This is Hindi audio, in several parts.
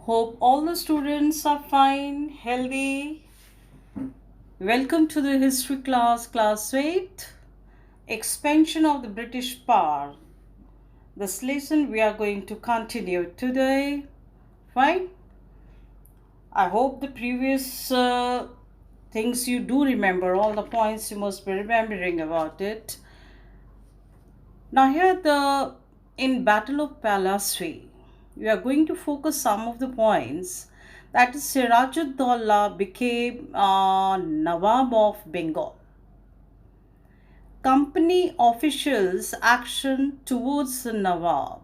Hope all the students are fine, healthy. Welcome to the history class 8, expansion of the British power. This lesson we are going to continue today. Fine. I hope the previous things you do remember, all the points you must be remembering about it. Now here in Battle of Pallasri, we are going to focus some of the points. That is, Sirajuddaulah became Nawab of Bengal. Company officials' action towards the Nawab.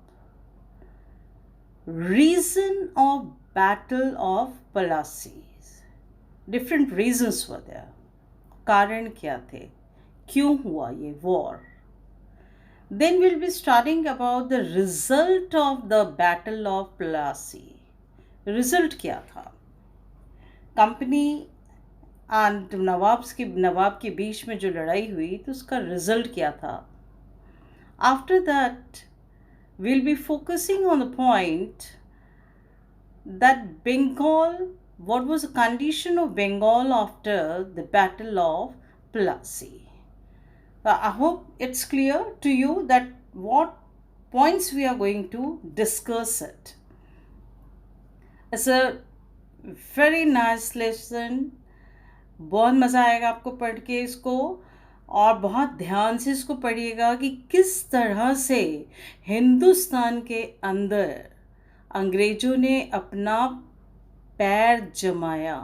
Reason of Battle of Pallasri. Different reasons were there. कारण क्या थे? क्यों हुआ ये war? Then we'll be studying about the result of the Battle of Plassey. Result क्या था? कंपनी एंड नवाब के बीच में जो लड़ाई हुई तो उसका रिजल्ट क्या था? After that, we'll be focusing on the point that Bengal, what was the condition of Bengal after the Battle of Plassey. I hope it's clear to you that what points we are going to discuss it. It's a very nice lesson. बहुत मज़ा आएगा आपको पढ़ के इसको, और बहुत ध्यान से इसको पढ़िएगा कि किस तरह से हिंदुस्तान के अंदर अंग्रेज़ों ने अपना पैर जमाया.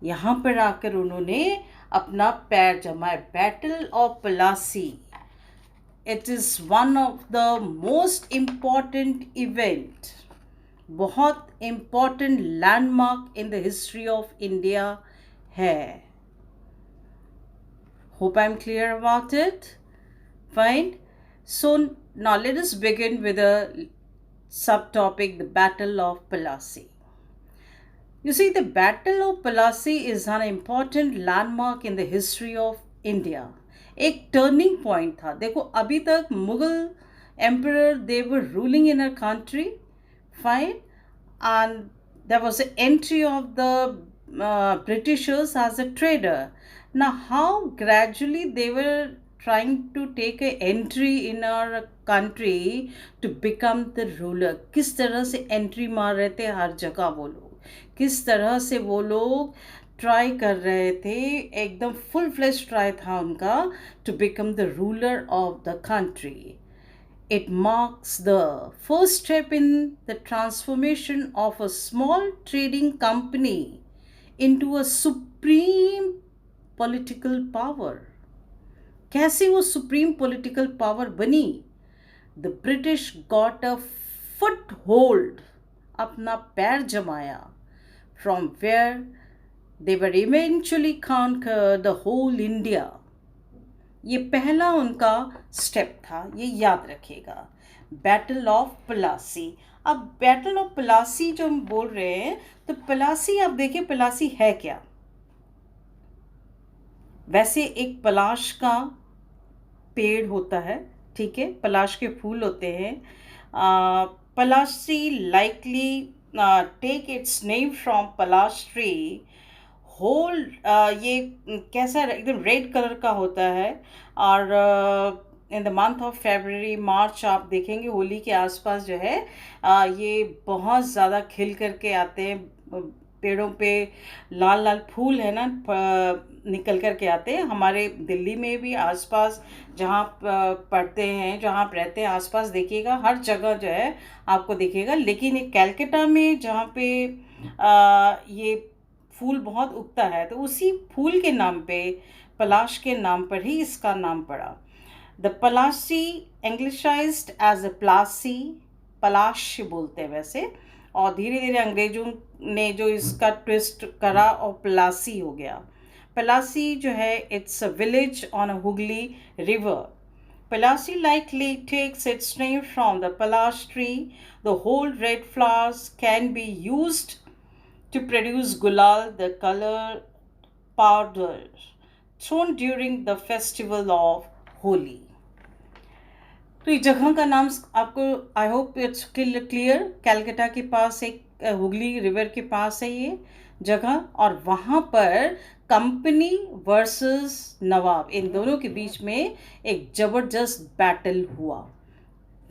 यहाँ पर आकर उन्होंने अपना पैर जमाया. Battle of Plassey. It is one of the most important event. बहुत important landmark in the history of India है. Hope I am clear about it. Fine. So now let us begin with a sub topic, the battle of Plassey. You see, the Battle of Plassey is an important landmark in the history of India. एक टर्निंग पॉइंट था. देखो, अभी तक Mughal emperor they were ruling in our country, fine, and there was the entry of the Britishers as a trader. Now, how gradually they were trying to take a entry in our country to become the ruler. किस तरह से एंट्री मार रहे थे हर जगह वो लोग, किस तरह से वो लोग ट्राई कर रहे थे, एकदम फुल फ्लेश ट्राई था उनका to become the ruler of the country. It marks the first step in the transformation of a small trading company into a supreme political power. कैसे वो supreme political power बनी? The British got a foothold, अपना पैर जमाया, from where they were eventually conquered the whole India. ये पहला उनका स्टेप था, ये याद रखिएगा. Battle of Plassey. अब बैटल ऑफ प्लासी जो हम बोल रहे हैं, तो प्लासी आप देखिए प्लासी है क्या. वैसे एक पलाश का पेड़ होता है, ठीक है, पलाश के फूल होते हैं. Palashi likely take its name from palash tree. होल ये कैसा एकदम रेड कलर का होता है, और in the month of February March आप देखेंगे होली के आसपास जो है ये बहुत ज़्यादा खिल करके आते हैं. पेड़ों पे लाल लाल फूल है ना, निकल कर के आते हैं. हमारे दिल्ली में भी आसपास जहाँ पढ़ते हैं, जहाँ आप रहते हैं, आसपास देखिएगा हर जगह जो है आपको दिखेगा. लेकिन ये कलकत्ता में जहाँ पे ये फूल बहुत उगता है, तो उसी फूल के नाम पे, पलाश के नाम पर ही इसका नाम पड़ा. The Palashi anglicised as a Plassey. Palash बोलते हैं वैसे, और धीरे धीरे अंग्रेजों ने जो इसका ट्विस्ट करा और प्लासी हो गया. प्लासी जो है, it's a village on a Hooghly river. Palasi likely takes its name from the palash tree. The whole red flowers can be used to produce gulal, the color powder thrown during the festival of Holi. तो ये जगह का नाम आपको, I hope it's clear, Calcutta के पास एक हुगली रिवर के पास है ये जगह, और वहाँ पर कंपनी वर्सेस नवाब, इन दोनों के बीच में एक ज़बरदस्त बैटल हुआ।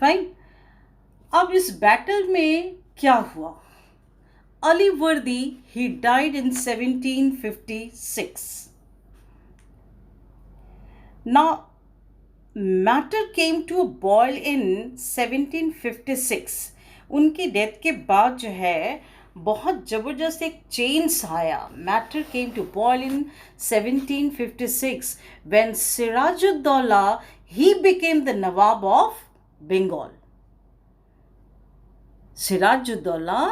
फाइन। अब इस बैटल में क्या हुआ? Alivardi, he died in 1756. Now, matter came to a boil in 1756. उनकी डेथ के बाद जो है बहुत ज़बरदस्त एक चेंज आया। Matter came to boil in 1756 when Sirajuddaula he became the nawab of Bengal. Sirajuddaula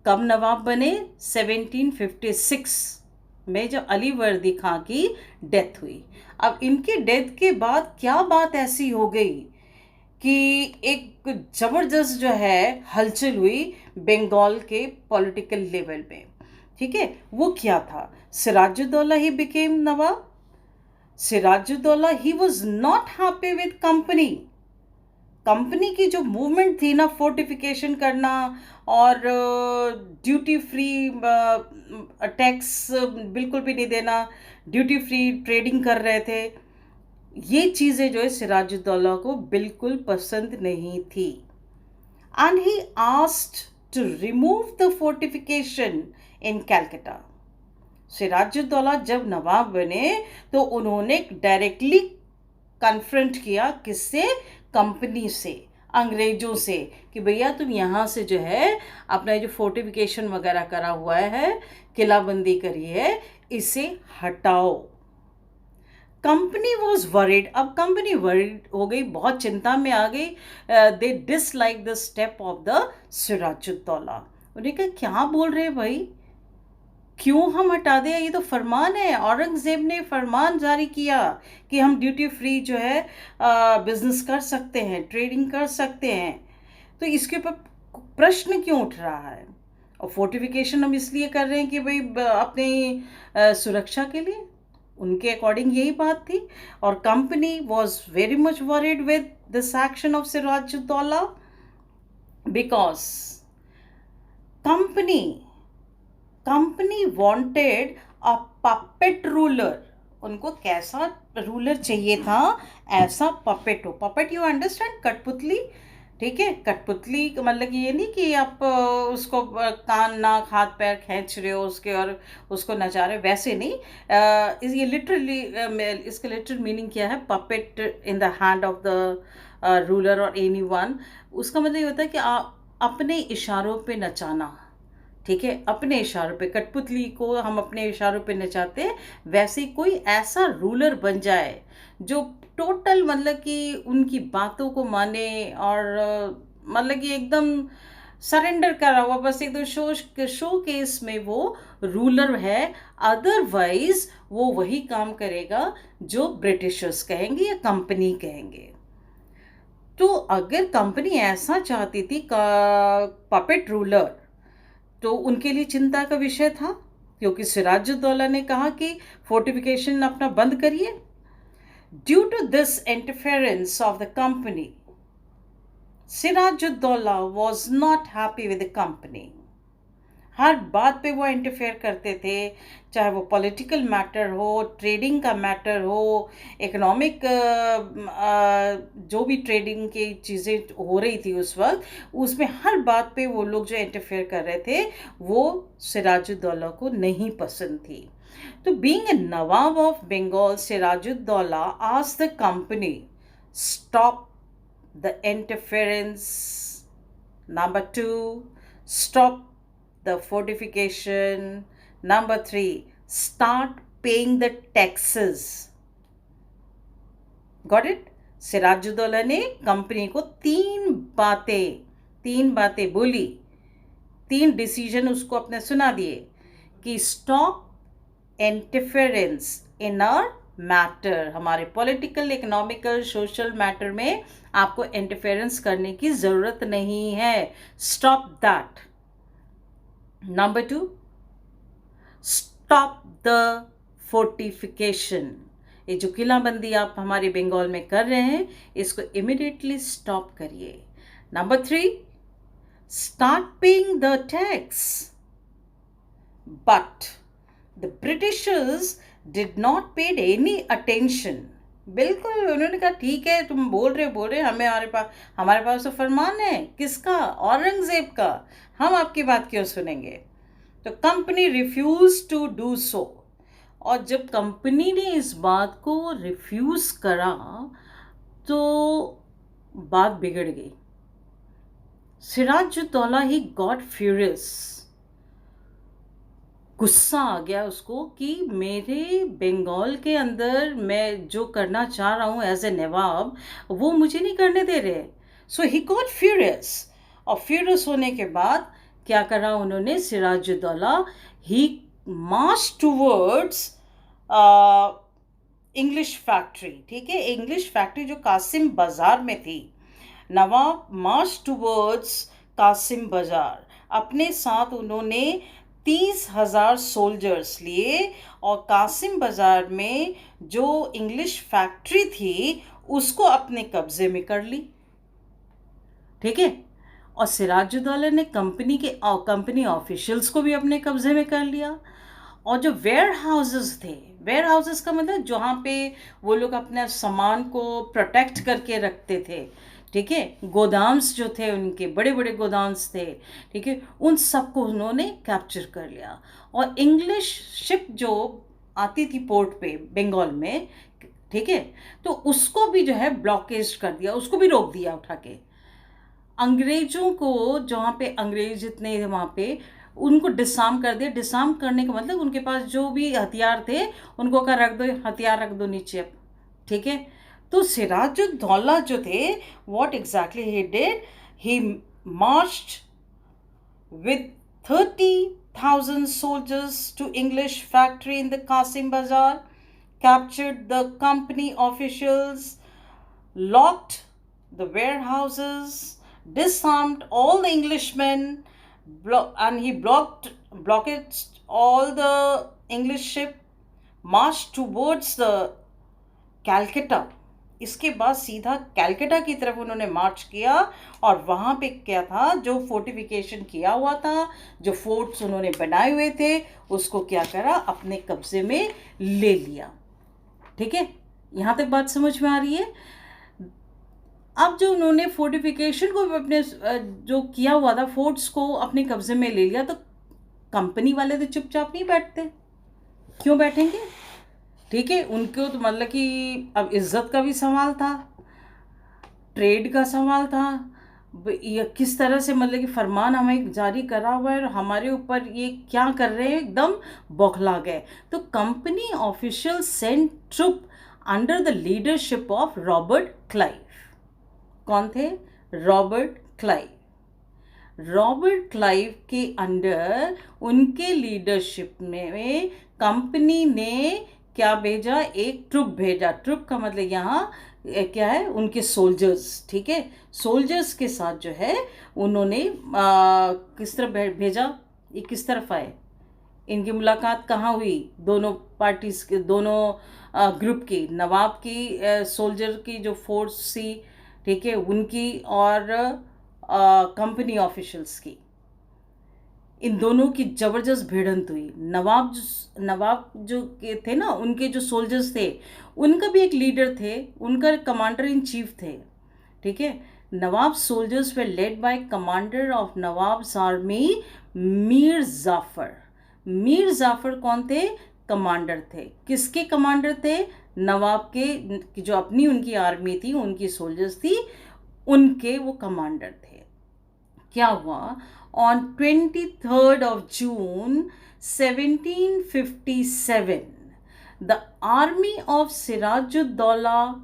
कब नवाब बने? 1756 में, जब अलीवर्दी खां की डेथ हुई। अब इनकी डेथ के बाद क्या बात ऐसी हो गई कि एक ज़बरदस्त जो है हलचल हुई बंगाल के पॉलिटिकल लेवल पे। ठीक है, वो क्या था? Sirajuddaula he became nawab. Sirajuddaula he was not happy with company. Company की जो मूवमेंट थी ना, फोर्टिफिकेशन करना और ड्यूटी फ्री टैक्स बिल्कुल भी नहीं देना, ड्यूटी फ्री ट्रेडिंग कर रहे थे, ये चीज़ें जो है सिराजुद्दौला को बिल्कुल पसंद नहीं थी। And he asked to remove the fortification in Calcutta. Sirajuddaula जब नवाब बने तो उन्होंने डायरेक्टली कन्फ्रंट किया, किससे? कंपनी से, अंग्रेजों से, कि भैया तुम यहाँ से जो है अपना जो फोर्टिफिकेशन वगैरह करा हुआ है, किलाबंदी करी है, इसे हटाओ। Company was worried. अब कंपनी वरिड हो गई, बहुत चिंता में आ गई। They dislike the step of the Sirajuddaula. उन्हें कहा क्या बोल रहे हैं भाई, क्यों हम हटा दें? ये तो फरमान है, औरंगज़ेब ने फरमान जारी किया कि हम ड्यूटी फ्री जो है बिजनेस कर सकते हैं, ट्रेडिंग कर सकते हैं, तो इसके ऊपर प्रश्न क्यों उठ रहा है? और फोर्टिफिकेशन हम इसलिए कर रहे हैं कि भाई अपनी सुरक्षा के लिए, उनके अकॉर्डिंग यही बात थी। और company was very much worried with this action of Sirajuddaula because company wanted a puppet ruler. उनको कैसा रूलर चाहिए था? ऐसा पपेट हो। Puppet, you understand? कठपुतली। ठीक है, कठपुतली का मतलब ये नहीं कि आप उसको कान नाक हाथ पैर खींच रहे हो उसके और उसको नचा रहे हो, वैसे नहीं। ये लिटरली इसका लिटरल मीनिंग क्या है? Puppet in the hand of the ruler और एनी वन। उसका मतलब ये होता है कि अपने इशारों पे नचाना। ठीक है, अपने इशारों पे, कठपुतली को हम अपने इशारों पे नचाते हैं, वैसे ही कोई ऐसा रूलर बन जाए जो टोटल मतलब कि उनकी बातों को माने और मतलब कि एकदम सरेंडर करा हुआ, बस एकदम शो केस में वो रूलर है। अदरवाइज वो वही काम करेगा जो ब्रिटिशर्स कहेंगे या कंपनी कहेंगे। तो अगर कंपनी ऐसा चाहती थी पपेट रूलर, तो उनके लिए चिंता का विषय था, क्योंकि सिराजुद्दौला ने कहा कि फोर्टिफिकेशन अपना बंद करिए। Due to this interference of the company, Sirajuddaula was not happy with the company. हर बात पे वो इंटरफेयर करते थे, चाहे वो पॉलिटिकल मैटर हो, ट्रेडिंग का मैटर हो, इकोनॉमिक जो भी ट्रेडिंग की चीज़ें हो रही थी उस वक्त, उसमें हर बात पे वो लोग जो इंटरफेयर कर रहे थे वो सिराजुद्दौला को नहीं पसंद थी। तो being a nawab of Bengal, Sirajuddaula asked the company stop the interference. Number 2, stop the fortification. Number 3, start paying the taxes. Got it? Sirajuddaula ने कंपनी को तीन बातें बोली, 3 डिसीजन उसको अपने सुना दिए कि stop interference in our matter, हमारे पॉलिटिकल, इकोनॉमिकल, सोशल मैटर में आपको इंटरफेरेंस करने की ज़रूरत नहीं है। Stop that. Number 2, stop the fortification. ये जो किलाबंदी आप हमारे बंगाल में कर रहे हैं, इसको इमिडिएटली स्टॉप करिए। Number 3, start paying the tax. But the Britishers did not paid any attention. बिल्कुल उन्होंने कहा ठीक है, तुम बोल रहे हमारे पास तो फरमान है, किसका? औरंगजेब का, हम आपकी बात क्यों सुनेंगे? तो company refuse to do so. और जब कंपनी ने इस बात को रिफ्यूज करा तो बात बिगड़ गई। सिराजुद्दौला ही गॉट फ्यूरियस, गुस्सा आ गया उसको कि मेरे बंगाल के अंदर मैं जो करना चाह रहा हूँ एज ए नवाब, वो मुझे नहीं करने दे रहे। सो ही गॉट फ्यूरियस। और फ्यूरियस होने के बाद क्या करा उन्होंने? सिराजुद्दौला ही मार्च टूवर्ड्स इंग्लिश फैक्ट्री। ठीक है, इंग्लिश फैक्ट्री जो कासिम बाजार में थी। नवाब मार्च टूवर्ड्स कासिम बाजार। अपने साथ उन्होंने 30,000 सोल्जर्स लिए और कासिम बाजार में जो इंग्लिश फैक्ट्री थी उसको अपने कब्जे में कर ली। ठीक है, और सिराजुद्दौला ने कंपनी ऑफिशियल्स को भी अपने कब्जे में कर लिया। और जो वेयर हाउसेस थे, वेयर हाउसेस का मतलब जहाँ पे वो लोग अपने सामान को प्रोटेक्ट करके रखते थे, ठीक है, गोदाम्स जो थे उनके बड़े बड़े गोदाम्स थे, ठीक है, उन सबको उन्होंने कैप्चर कर लिया। और इंग्लिश शिप जो आती थी पोर्ट पे बंगाल में, ठीक है, तो उसको भी जो है ब्लॉकेज कर दिया, उसको भी रोक दिया उठा के। अंग्रेजों को, जहाँ पे अंग्रेज जितने थे वहाँ पे, उनको डिसआर्म कर दिया। डिसआर्म करने का मतलब उनके पास जो भी हथियार थे उनको कहा रख दो, हथियार रख दो नीचे अब। ठीक है, तो सिराजुद्दौला जो थे, what exactly he did, he marched with 30,000 soldiers to English factory in the Qasim Bazaar, captured the company officials, locked the warehouses, disarmed all the Englishmen, and he blockaded all the English ship, marched towards the Calcutta. इसके बाद सीधा कैलकटा की तरफ उन्होंने मार्च किया। और वहाँ पे क्या था, जो फोर्टिफिकेशन किया हुआ था, जो फोर्ट्स उन्होंने बनाए हुए थे, उसको क्या करा, अपने कब्जे में ले लिया। ठीक है, यहाँ तक बात समझ में आ रही है? अब जो उन्होंने फोर्टिफिकेशन को अपने जो किया हुआ था, फोर्ट्स को अपने कब्जे में ले लिया, तो कंपनी वाले तो चुपचाप नहीं बैठते, क्यों बैठेंगे? ठीक है, उनको तो मतलब कि अब इज्जत का भी सवाल था, ट्रेड का सवाल था, ये किस तरह से मतलब कि फरमान हमें जारी करा हुआ है और हमारे ऊपर ये क्या कर रहे हैं, एकदम बौखला गए। तो company official sent troop under the leadership of Robert Clive. कौन थे? Robert Clive. रॉबर्ट क्लाइव के अंडर, उनके लीडरशिप में कंपनी ने क्या भेजा? एक ट्रुप भेजा। ट्रुप का मतलब यहाँ क्या है? उनके सोल्जर्स। ठीक है, सोल्जर्स के साथ जो है उन्होंने किस तरह भेजा, ये किस तरफ आए, इनकी मुलाकात कहाँ हुई? दोनों पार्टीज के, दोनों ग्रुप की, नवाब की सोल्जर की जो फोर्स थी, ठीक है, उनकी, और कंपनी ऑफिशियल्स की, इन दोनों की ज़बरदस्त भिड़ंत हुई। नवाब जो के थे ना, उनके जो सोल्जर्स थे, उनका भी एक लीडर थे, उनका कमांडर इन चीफ थे। ठीक है, nawab soldiers were led by commander of nawab's army Mir Jafar. Mir Jafar कौन थे? कमांडर थे। किसके कमांडर थे? नवाब के, जो अपनी उनकी आर्मी थी, उनकी सोल्जर्स थी, उनके वो कमांडर थे। क्या हुआ? On 23rd of June 1757, the army of Sirajuddaulah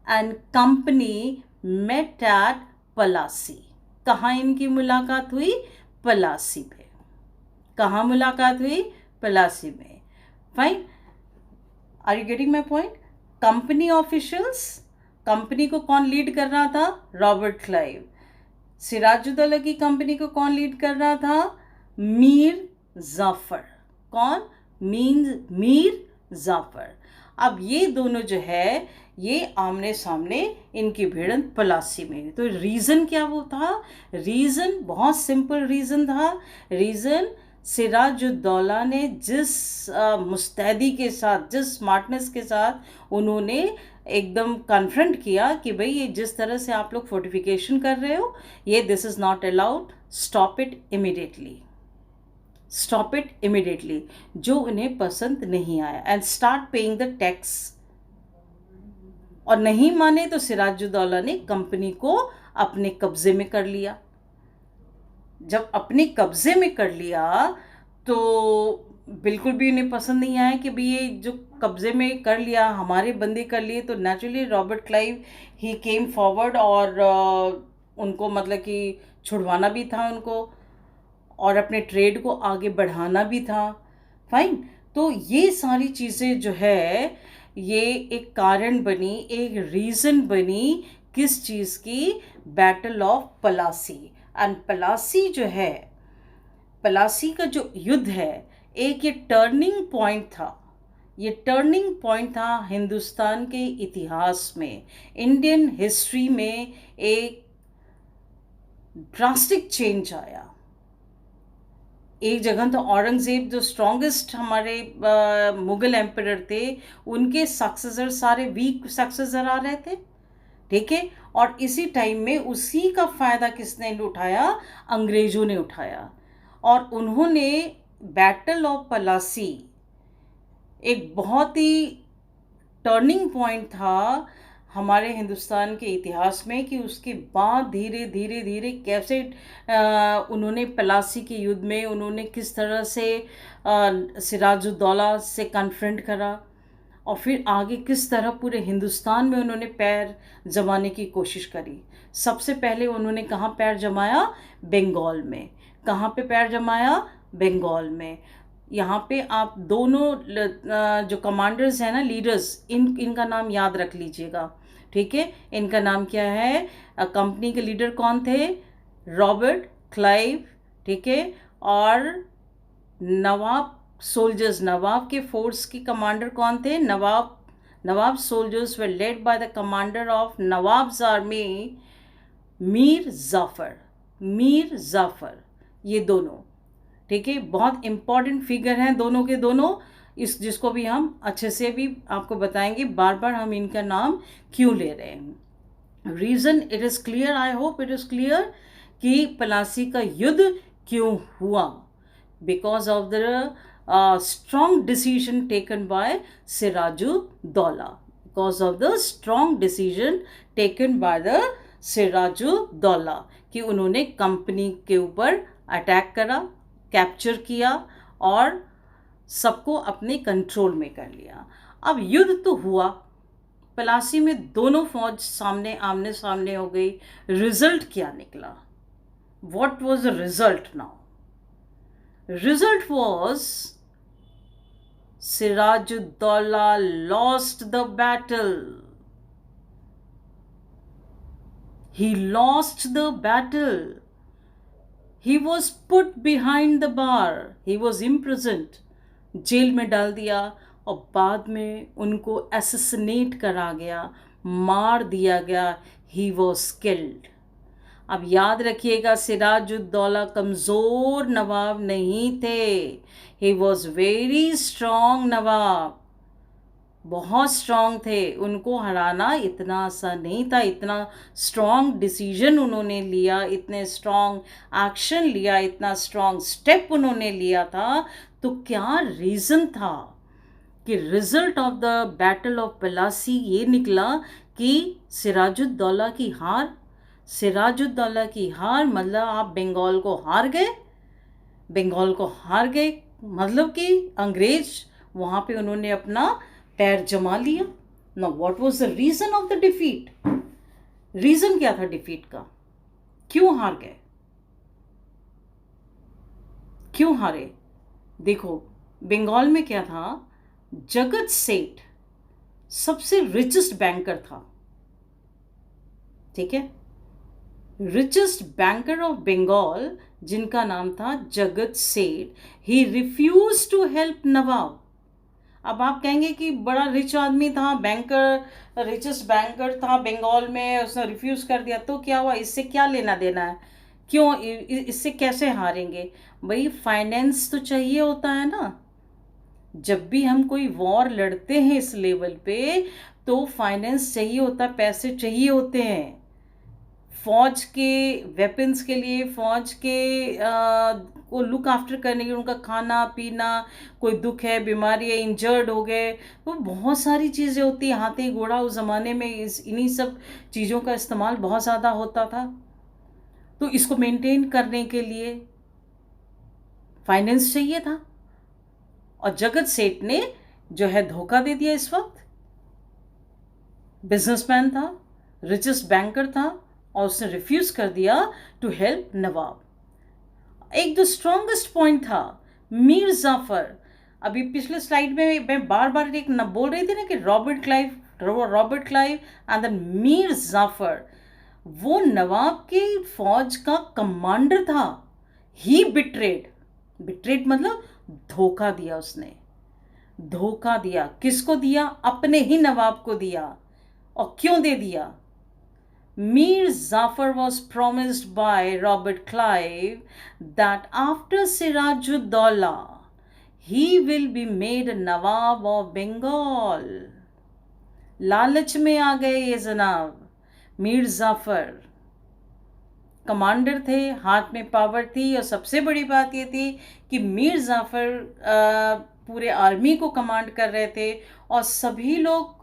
and company met at Palasi. कहाँ इनकी मुलाकात हुई? पलासी पे। कहाँ मुलाकात हुई? पलासी में। Fine, are you getting my point? Company officials, company को कौन लीड कर रहा था? Robert Clive. सिराजुद्दौला की कंपनी को कौन लीड कर रहा था? मीर जाफ़र। कौन? मीर जाफर। अब ये दोनों जो है ये आमने सामने इनकी भिड़ंत पलासी में। तो रीज़न क्या वो था? रीज़न बहुत सिंपल रीज़न था। रीज़न सिराजुद्दौला ने जिस मुस्तैदी के साथ, जिस स्मार्टनेस के साथ उन्होंने एकदम कन्फ्रंट किया कि भाई ये जिस तरह से आप लोग फोर्टिफिकेशन कर रहे हो, ये this is not allowed, stop it immediately, stop it immediately, जो उन्हें पसंद नहीं आया, and start paying the tax. और नहीं माने तो सिराजुद्दौला ने कंपनी को अपने कब्जे में कर लिया। जब अपने कब्जे में कर लिया तो बिल्कुल भी उन्हें पसंद नहीं आया कि भाई ये जो कब्जे में कर लिया, हमारे बंदे कर लिए। तो नेचुरली रॉबर्ट क्लाइव ही केम फॉरवर्ड और उनको मतलब कि छुड़वाना भी था उनको, और अपने ट्रेड को आगे बढ़ाना भी था। फाइन। तो ये सारी चीज़ें जो है ये एक कारण बनी, एक रीज़न बनी किस चीज़ की? Battle of Plassey. And Plassey जो है, पलासी का जो युद्ध है, एक ये टर्निंग पॉइंट था। ये टर्निंग पॉइंट था हिंदुस्तान के इतिहास में, इंडियन हिस्ट्री में एक ड्रास्टिक चेंज आया। एक जगह तो औरंगज़ेब जो स्ट्रॉन्गेस्ट हमारे मुग़ल एम्परर थे, उनके सक्सेसर सारे वीक सक्सेसर आ रहे थे, ठीक है। और इसी टाइम में उसी का फ़ायदा किसने उठाया? अंग्रेज़ों ने उठाया। और उन्होंने बैटल ऑफ पलासी एक बहुत ही टर्निंग पॉइंट था हमारे हिंदुस्तान के इतिहास में, कि उसके बाद धीरे धीरे धीरे कैसे उन्होंने पलासी के युद्ध में उन्होंने किस तरह से सिराजुद्दौला से कन्फ्रंट करा, और फिर आगे किस तरह पूरे हिंदुस्तान में उन्होंने पैर जमाने की कोशिश करी। सबसे पहले उन्होंने कहाँ पैर जमाया? बंगाल में। कहाँ पे पैर जमाया? बंगाल में। यहाँ पे आप दोनों जो कमांडर्स हैं ना, लीडर्स, इनका नाम याद रख लीजिएगा, ठीक है। इनका नाम क्या है? कंपनी के लीडर कौन थे? रॉबर्ट क्लाइव, ठीक है। और नवाब सोल्जर्स, नवाब के फोर्स की कमांडर कौन थे? Nawab soldiers were led by the commander of nawab's army, Mir Jafar. ये दोनों, ठीक है, बहुत इम्पॉर्टेंट फिगर हैं दोनों के दोनों। इस जिसको भी हम अच्छे से भी आपको बताएंगे, बार बार हम इनका नाम क्यों ले रहे हैं। Reason it is clear, I hope it is clear कि पलासी का युद्ध क्यों हुआ। Because of the strong decision taken by Sirajuddaulah, because of the strong decision taken by the Sirajuddaulah, कि उन्होंने कंपनी के ऊपर अटैक करा, कैप्चर किया और सबको अपने कंट्रोल में कर लिया। अब युद्ध तो हुआ, पलासी में दोनों फौज आमने सामने हो गई। रिजल्ट क्या निकला? What was the result now? Result was Sirajuddaulah lost the battle. He lost the battle. He was put behind the bar. He was imprisoned. Jail में डाल दिया और बाद में उनको असैसिनेट करा गया, मार दिया गया। He was killed. अब याद रखिएगा, सिराजुद्दौला कमज़ोर नवाब नहीं थे। ही वॉज वेरी स्ट्रॉन्ग नवाब, बहुत स्ट्रॉन्ग थे। उनको हराना इतना आसान नहीं था। इतना स्ट्रॉन्ग डिसीजन उन्होंने लिया, इतने स्ट्रॉन्ग एक्शन लिया, इतना स्ट्रॉन्ग स्टेप उन्होंने लिया था। तो क्या रीज़न था कि result of the battle of Plassey ये निकला कि सिराजुद्दौला की हार। सिराजुद्दौला की हार मतलब आप बंगाल को हार गए। बंगाल को हार गए मतलब कि अंग्रेज वहाँ पे उन्होंने अपना पैर जमा लिया। Now what was the reason of the defeat? Reason क्या था डिफीट का? क्यों हार गए? क्यों हारे? देखो, बंगाल में क्या था, जगत सेठ सबसे रिचेस्ट बैंकर था, ठीक है। richest banker of Bengal जिनका नाम था जगत सेठ, ही रिफ्यूज टू हेल्प नवाब। अब आप कहेंगे कि बड़ा रिच आदमी था, बैंकर, रिचेस्ट बैंकर था बंगाल में, उसने रिफ्यूज कर दिया तो क्या हुआ, इससे क्या लेना देना है, क्यों इससे कैसे हारेंगे। भाई फाइनेंस तो चाहिए होता है ना, जब भी हम कोई वॉर लड़ते हैं इस लेवल पे तो फाइनेंस चाहिए होता है, पैसे चाहिए होते हैं फौज के वेपन्स के लिए, फौज के को लुक आफ्टर करने के लिए, उनका खाना पीना, कोई दुख है, बीमारी है, इंजर्ड हो गए, तो बहुत सारी चीज़ें होती हैं। हाथी घोड़ा उस ज़माने में इन्हीं सब चीज़ों का इस्तेमाल बहुत ज़्यादा होता था, तो इसको मेंटेन करने के लिए फाइनेंस चाहिए था। और जगत सेठ ने जो है धोखा दे दिया। इस वक्त बिजनेसमैन था, रिचेस्ट बैंकर था, और उसने रिफ्यूज कर दिया टू हेल्प नवाब। एक जो स्ट्रॉन्गेस्ट पॉइंट था मीर जाफर। अभी पिछले स्लाइड में मैं बार बार एक न बोल रही थी ना कि Robert Clive and then Mir Jafar, वो नवाब की फौज का कमांडर था। ही बिट्रेड मतलब धोखा दिया उसने, धोखा दिया। किसको दिया? अपने ही नवाब को दिया। और क्यों दे दिया? Mir Zafar was promised by Robert Clive that after Sirajuddaula, he will be made Nawab of Bengal. लालच में आ गए ये जनाब। मीर जाफर कमांडर थे, हाथ में पावर थी, और सबसे बड़ी बात ये थी कि मीर जाफर पूरे आर्मी को कमांड कर रहे थे, और सभी लोग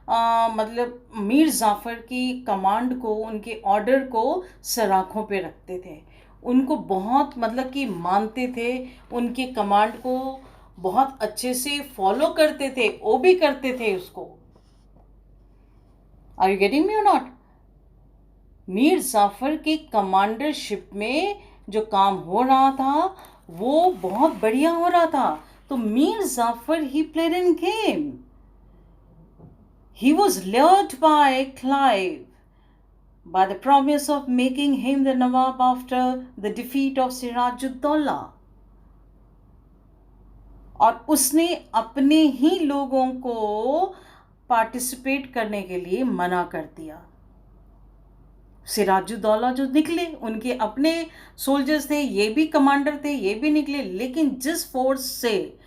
मतलब मीर जाफ़र की कमांड को, उनके ऑर्डर को सर आँखों पे रखते थे। उनको बहुत मतलब कि मानते थे, उनके कमांड को बहुत अच्छे से फॉलो करते थे, ओबे करते थे उसको। आर यू गेटिंग मी और नॉट? मीर जाफ़र की कमांडरशिप में जो काम हो रहा था वो बहुत बढ़िया हो रहा था। तो Mir Jafar he played in game. He was lured by Clive by the promise of making him the Nawab after the defeat of Sirajuddaula. और उसने अपने ही लोगों को पार्टिसिपेट करने के लिए मना कर दिया। सिराजुद्दौला जो निकले, उनके अपने सोल्जर्स थे, ये भी कमांडर थे, ये भी निकले, लेकिन जिस फोर्स से,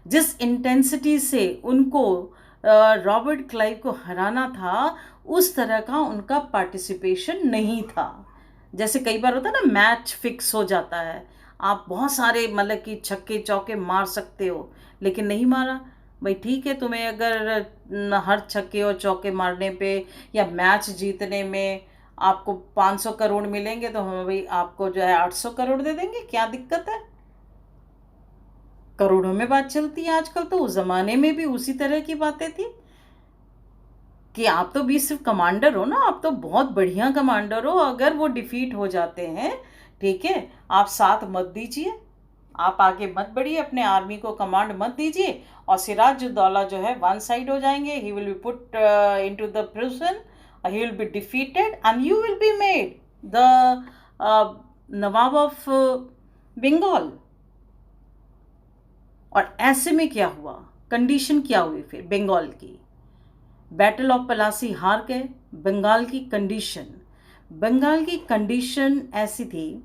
जिस इंटेंसिटी से उनको रॉबर्ट क्लाइव को हराना था, उस तरह का उनका पार्टिसिपेशन नहीं था। जैसे कई बार होता है ना, मैच फिक्स हो जाता है, आप बहुत सारे मतलब कि छक्के चौके मार सकते हो, लेकिन नहीं मारा। भाई ठीक है, तुम्हें अगर हर छक्के और चौके मारने पे या मैच जीतने में आपको 500 करोड़ मिलेंगे, तो हम भाई आपको जो है 800 करोड़ दे देंगे, क्या दिक्कत है? करोड़ों में बात चलती है आजकल। तो उस ज़माने में भी उसी तरह की बातें थी कि आप तो भी सिर्फ कमांडर हो ना, आप तो बहुत बढ़िया कमांडर हो, अगर वो डिफीट हो जाते हैं, ठीक है, आप साथ मत दीजिए, आप आगे मत बढ़िए, अपने आर्मी को कमांड मत दीजिए, और सिराजुद्दौला जो है वन साइड हो जाएंगे, he will be put into the prison, he will be defeated and you will be made the nawab of Bengal. और ऐसे में क्या हुआ, कंडीशन क्या हुई फिर बंगाल की? बैटल ऑफ पलासी हार गए। बंगाल की कंडीशन ऐसी थी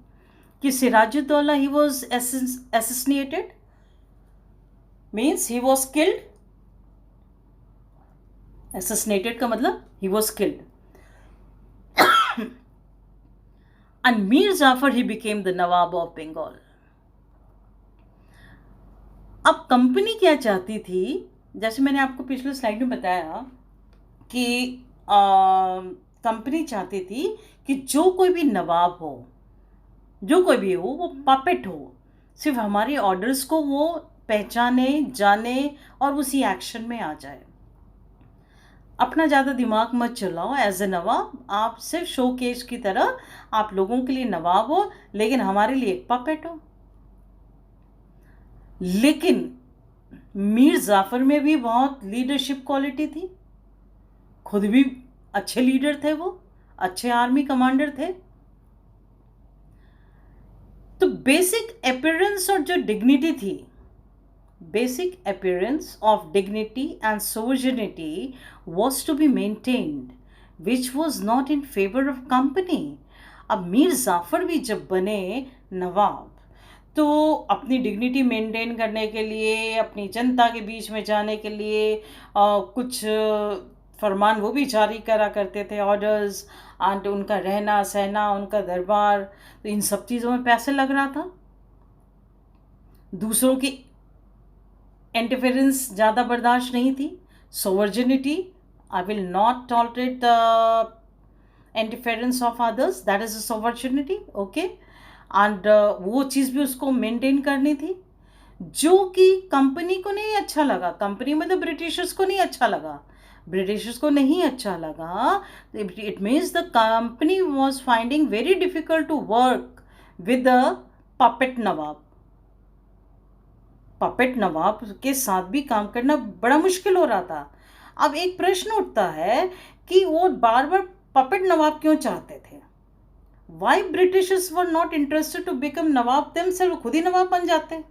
कि Sirajuddaula he was assassinated, means he was killed. assassinated का मतलब he was killed. And Mir Jafar he became the nawab of Bengal. अब कंपनी क्या चाहती थी, जैसे मैंने आपको पिछले स्लाइड में बताया कि कंपनी चाहती थी कि जो कोई भी नवाब हो, जो कोई भी हो, वो पपेट हो, सिर्फ हमारे ऑर्डर्स को वो पहचाने, जाने और उसी एक्शन में आ जाए। अपना ज़्यादा दिमाग मत चलाओ। एज ए नवाब आप सिर्फ शोकेस की तरह आप लोगों के लिए नवाब हो, लेकिन हमारे लिए एक पपेट हो। लेकिन मीर जाफर में भी बहुत लीडरशिप क्वालिटी थी, खुद भी अच्छे लीडर थे, वो अच्छे आर्मी कमांडर थे। तो बेसिक अपीयरेंस और जो डिग्निटी थी, basic appearance of dignity and sovereignty was to be maintained, which was not in favor of company. अब मीर जाफर भी जब बने नवाब, तो अपनी डिग्निटी मेंटेन करने के लिए, अपनी जनता के बीच में जाने के लिए कुछ फरमान वो भी जारी करा करते थे, ऑर्डर्स, एंड उनका रहना सहना, उनका दरबार, तो इन सब चीज़ों में पैसे लग रहा था। दूसरों की इंटरफेरेंस ज़्यादा बर्दाश्त नहीं थी। Sovereignty, I will not tolerate the interference of others, that is a sovereignty, okay. And वो चीज़ भी उसको मेंटेन करनी थी, जो कि कंपनी को नहीं अच्छा लगा। कंपनी मतलब ब्रिटिशर्स को नहीं अच्छा लगा, ब्रिटिशर्स को नहीं अच्छा लगा। It means the company was finding very difficult to work with the puppet nawab. Puppet nawab के साथ भी काम करना बड़ा मुश्किल हो रहा था। अब एक प्रश्न उठता है कि वो बार बार पपेट नवाब क्यों चाहते थे? Why Britishers were not interested to become nawab themselves? वो खुद ही नवाब बन जाते।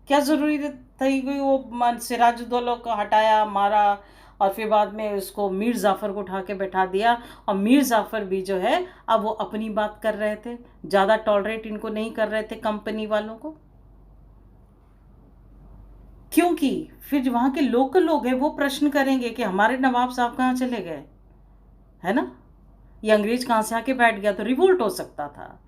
क्या ज़रूरी थी कोई वो सिराजुद्दौला को हटाया, मारा, और फिर बाद में उसको मीर जाफ़र को उठा के बैठा दिया। और मीर जाफ़र भी जो है अब वो अपनी बात कर रहे थे, ज़्यादा टॉलरेट इनको नहीं कर रहे थे कंपनी वालों को, क्योंकि फिर वहाँ के लोकल लोग हैं वो प्रश्न करेंगे कि हमारे नवाब साहब कहाँ चले गए, है ना, ये अंग्रेज कहाँ से आके बैठ गया, तो रिवोल्ट हो सकता था।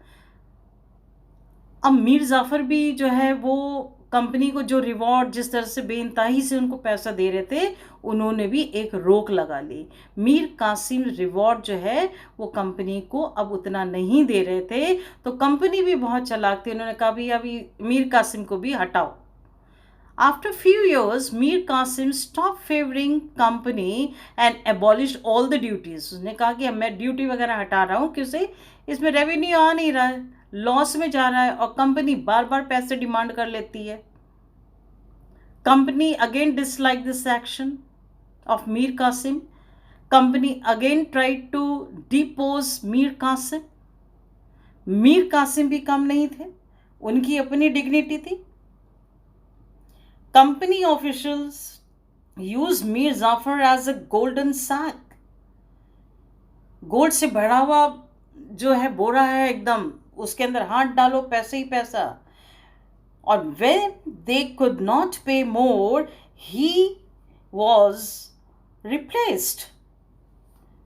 अब मीर जाफ़र भी जो है वो कंपनी को जो रिवॉर्ड जिस तरह से बेइंतहाई से उनको पैसा दे रहे थे, उन्होंने भी एक रोक लगा ली। मीर कासिम रिवॉर्ड जो है वो कंपनी को अब उतना नहीं दे रहे थे, तो कंपनी भी बहुत चालाक थी, उन्होंने कहा भी अभी मीर कासिम को भी हटाओ। After few years, Mir Qasim stopped favoring company and abolished all the duties. उसने कहा कि अब मैं ड्यूटी वगैरह हटा रहा हूँ, क्योंकि इसमें रेवेन्यू आ नहीं रहा है, लॉस में जा रहा है, और कंपनी बार बार पैसे डिमांड कर लेती है। Company again dislike this action of Mir Qasim. Company again tried to depose Mir Qasim. Mir Qasim भी कम नहीं थे, उनकी अपनी डिग्निटी थी। Company officials used Mir Zafar as a golden sack. Gold से भरा हुआ जो है बोरा है एकदम, उसके अंदर हाथ डालो पैसे ही पैसा। और when they could not pay more, he was replaced.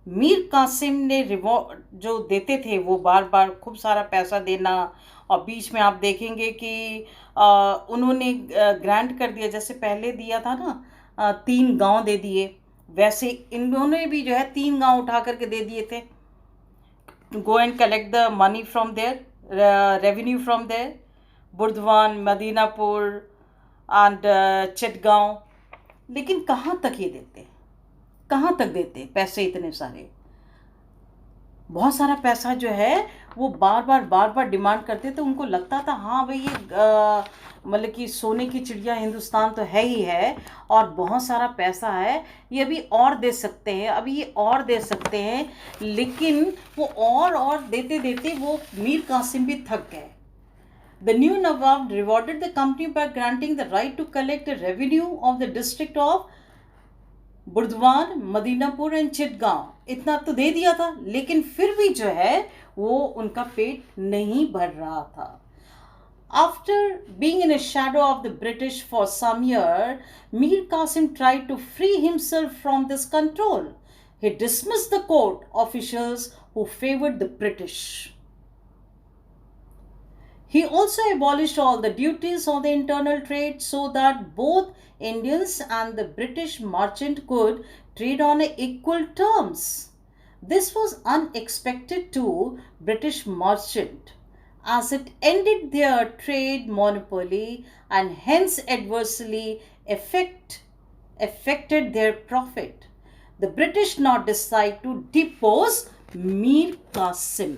Mir Qasim ने रिवॉर्ड जो देते थे वो बार बार खूब सारा पैसा देना, और बीच में आप देखेंगे कि उन्होंने ग्रांट कर दिया, जैसे पहले दिया था ना 3 गांव दे दिए, वैसे इन्होंने भी जो है 3 गांव उठा करके दे दिए थे। Go and collect the money from there, revenue from there, Burdwan, Midnapore and Chittagong. लेकिन कहाँ तक ये देते, कहाँ तक देते पैसे इतने सारे? बहुत सारा पैसा जो है वो बार बार डिमांड करते थे। उनको लगता था हाँ भाई ये मतलब कि सोने की चिड़िया हिंदुस्तान तो है ही है, और बहुत सारा पैसा है, ये अभी और दे सकते हैं, अभी ये और दे सकते हैं। लेकिन वो और देते देते वो मीर कासिम भी थक गए। The new Nawab rewarded the company by granting the right to collect the revenue of the district of Burdwan, Midnapore and Chittagong. इतना तो दे दिया था, लेकिन फिर भी जो है वो उनका पेट नहीं भर रहा था। After being in a shadow of the British for some year, Mir Qasim tried to free himself from this control. He dismissed the court officials who favored the British. He also abolished all the duties on the internal trade so that both Indians and the British merchant could trade on equal terms. This was unexpected to British merchant, as it ended their trade monopoly and hence adversely affected their profit. The British now decide to depose Mir Qasim.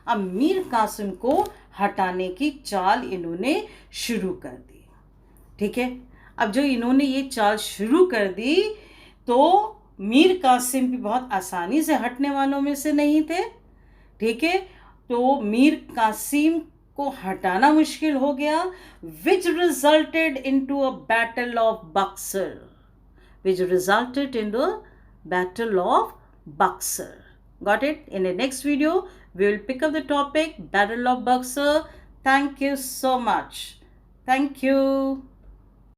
अब मीर कासिम को हटाने की चाल इन्होंने शुरू कर दी। ठीक है, अब जो इन्होंने ये चाल शुरू कर दी, तो मीर कासिम भी बहुत आसानी से हटने वालों में से नहीं थे। ठीक है, तो मीर कासिम को हटाना मुश्किल हो गया, which resulted into a battle of Buxar. Which resulted in the Battle of Buxar. Got it? In the next video, we will pick up the topic Battle of Buxar. Thank you so much. Thank you.